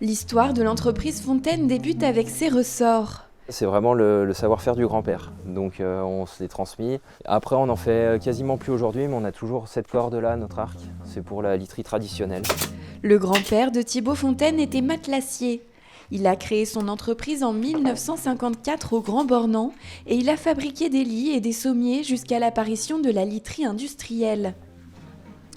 L'histoire de l'entreprise Fontaine débute avec ses ressorts. C'est vraiment le savoir-faire du grand-père, donc on se l'est transmis. Après on n'en fait quasiment plus aujourd'hui, mais on a toujours cette corde-là à notre arc, c'est pour la literie traditionnelle. Le grand-père de Thibaut Fontaine était matelassier. Il a créé son entreprise en 1954 au Grand Bornand et il a fabriqué des lits et des sommiers jusqu'à l'apparition de la literie industrielle.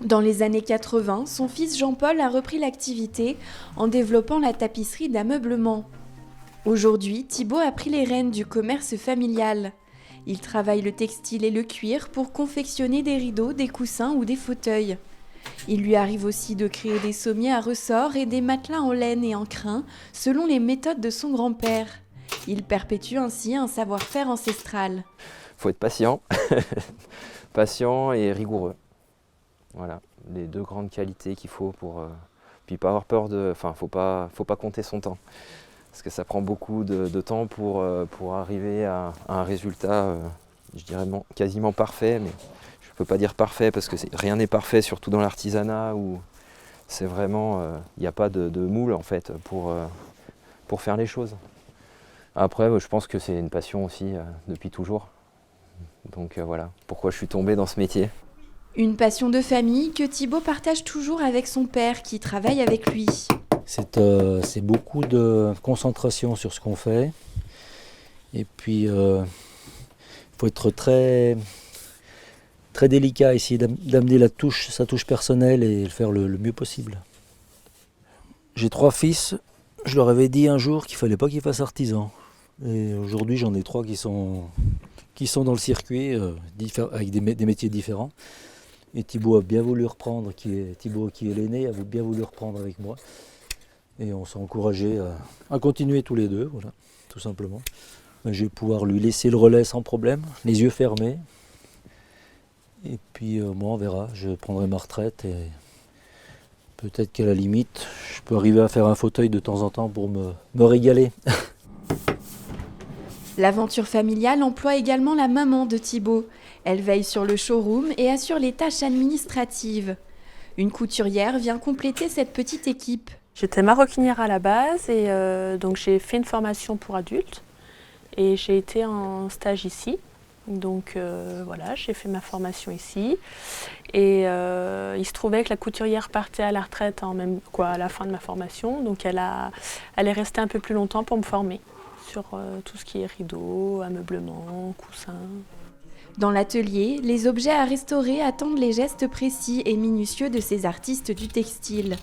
Dans les années 80, son fils Jean-Paul a repris l'activité en développant la tapisserie d'ameublement. Aujourd'hui, Thibaut a pris les rênes du commerce familial. Il travaille le textile et le cuir pour confectionner des rideaux, des coussins ou des fauteuils. Il lui arrive aussi de créer des sommiers à ressort et des matelas en laine et en crin selon les méthodes de son grand-père. Il perpétue ainsi un savoir-faire ancestral. Faut être patient, patient et rigoureux. Voilà, les deux grandes qualités qu'il faut pour... puis pas avoir peur de... Enfin, faut pas compter son temps. Parce que ça prend beaucoup de temps pour arriver à un résultat, je dirais quasiment parfait, mais je ne peux pas dire parfait parce que rien n'est parfait, surtout dans l'artisanat où c'est vraiment, il n'y a pas de moule en fait pour faire les choses. Après, je pense que c'est une passion aussi depuis toujours. Donc voilà, pourquoi je suis tombé dans ce métier. Une passion de famille que Thibaut partage toujours avec son père qui travaille avec lui. C'est beaucoup de concentration sur ce qu'on fait. Et puis, il faut être très, très délicat, essayer d'amener sa touche personnelle et le faire le mieux possible. J'ai 3 fils. Je leur avais dit un jour qu'il ne fallait pas qu'ils fassent artisan. Et aujourd'hui, j'en ai 3 qui sont dans le circuit, avec des métiers différents. Et Thibaut a bien voulu reprendre, Thibaut qui est l'aîné, a bien voulu reprendre avec moi. Et on s'est encouragés à continuer tous les deux, voilà, tout simplement. Je vais pouvoir lui laisser le relais sans problème, les yeux fermés. Et puis moi, on verra, je prendrai ma retraite et peut-être qu'à la limite, je peux arriver à faire un fauteuil de temps en temps pour me régaler. L'aventure familiale emploie également la maman de Thibaut. Elle veille sur le showroom et assure les tâches administratives. Une couturière vient compléter cette petite équipe. J'étais maroquinière à la base et donc j'ai fait une formation pour adultes et j'ai été en stage ici. Donc voilà, j'ai fait ma formation ici et il se trouvait que la couturière partait à la retraite à la fin de ma formation. Donc elle est restée un peu plus longtemps pour me former sur tout ce qui est rideaux, ameublement, coussins. Dans l'atelier, les objets à restaurer attendent les gestes précis et minutieux de ces artistes du textile.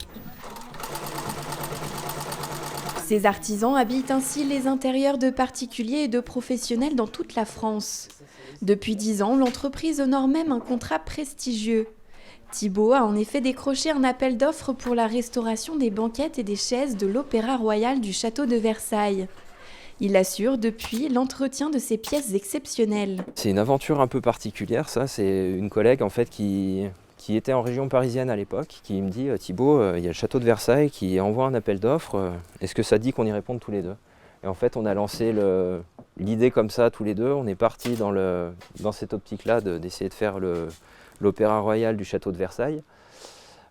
Ces artisans habillent ainsi les intérieurs de particuliers et de professionnels dans toute la France. Depuis 10 ans, l'entreprise honore même un contrat prestigieux. Thibaut a en effet décroché un appel d'offres pour la restauration des banquettes et des chaises de l'Opéra Royal du Château de Versailles. Il assure depuis l'entretien de ces pièces exceptionnelles. C'est une aventure un peu particulière, ça. C'est une collègue en fait qui était en région parisienne à l'époque, qui me dit « Thibaut, il y a le château de Versailles qui envoie un appel d'offres, est-ce que ça te dit qu'on y réponde tous les deux ?» Et en fait, on a lancé l'idée comme ça tous les deux, on est parti dans cette optique-là d'essayer de faire l'Opéra Royal du château de Versailles.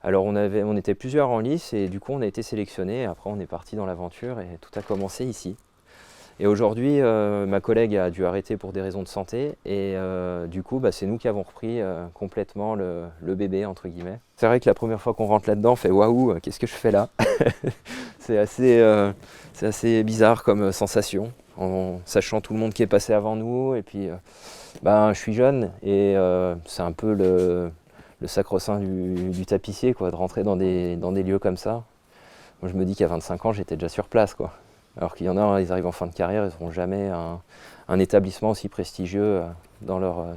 Alors on était plusieurs en lice et du coup on a été sélectionnés, après on est parti dans l'aventure et tout a commencé ici. Et aujourd'hui, ma collègue a dû arrêter pour des raisons de santé et du coup, c'est nous qui avons repris complètement le bébé, entre guillemets. C'est vrai que la première fois qu'on rentre là-dedans, on fait « Waouh, qu'est-ce que je fais là ?» C'est assez bizarre comme sensation, en sachant tout le monde qui est passé avant nous. Et puis, je suis jeune et c'est un peu le sacre-saint du tapissier, quoi, de rentrer dans des lieux comme ça. Moi, je me dis qu'à 25 ans, j'étais déjà sur place, quoi. Alors qu'il y en a, ils arrivent en fin de carrière, ils n'auront jamais un établissement aussi prestigieux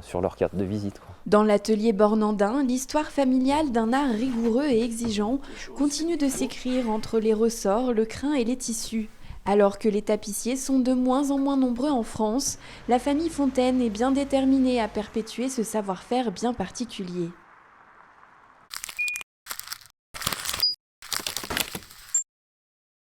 sur leur carte de visite, quoi. Dans l'atelier bornandin, l'histoire familiale d'un art rigoureux et exigeant continue de s'écrire entre les ressorts, le crin et les tissus. Alors que les tapissiers sont de moins en moins nombreux en France, la famille Fontaine est bien déterminée à perpétuer ce savoir-faire bien particulier.